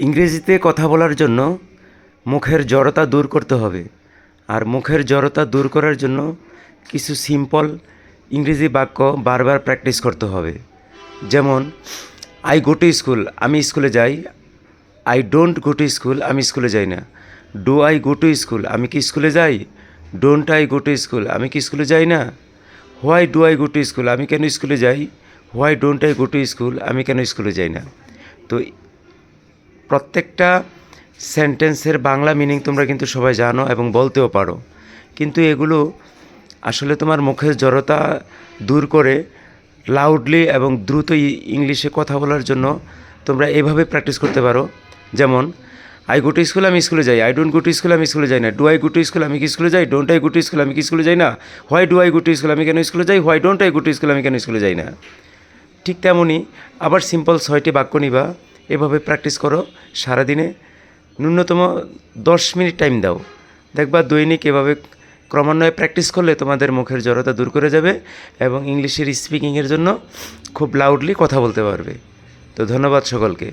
ইংরেজিতে কথা বলার জন্য মুখের জড়তা দূর করতে হবে। আর মুখের জড়তা দূর করার জন্য কিছু সিম্পল ইংরেজি বাক্য বারবার প্র্যাকটিস করতে হবে। যেমন আই গো টু স্কুল, আমি স্কুলে যাই। I don't go to school, আমি স্কুলে যাই না। Do I go to school, আমি কি স্কুলে যাই? Don't I go to school, আমি কি স্কুলে যাই না? Why do I go to school, আমি কেন স্কুলে যাই? Why don't I go to school, আমি কেন স্কুলে যাই না? তো প্রত্যেকটা সেন্টেন্সের বাংলা মিনিং তোমরা কিন্তু সবাই জানো এবং বলতেও পারো, কিন্তু এগুলো আসলে তোমার মুখের জড়তা দূর করে লাউডলি এবং দ্রুত ইংলিশে কথা বলার জন্য তোমরা এভাবে প্র্যাকটিস করতে পারো। যেমন আই গো টু স্কুল, আমি স্কুলে যাই। I don't go to school, আমি স্কুলে যাই না। Do I go to school, আমি কি স্কুলে যাই? Don't I go to school, আমি কি স্কুলে যাই না? Why do I go to school, আমি কেন স্কুলে যাই? Why don't I go to school, আমি কেন স্কুলে যাই না? ঠিক তেমনই আবার সিম্পল 6টি বাক্য নিবা, এভাবে প্র্যাকটিস করো সারাদিনে। ন্যূনতম 10 মিনিট টাইম দাও, দেখবা দৈনিক এভাবে ক্রমান্বয়ে প্র্যাকটিস করলে তোমাদের মুখের জড়তা দূর করে যাবে এবং ইংলিশের স্পিকিংয়ের জন্য খুব লাউডলি কথা বলতে পারবে। তো ধন্যবাদ সকলকে।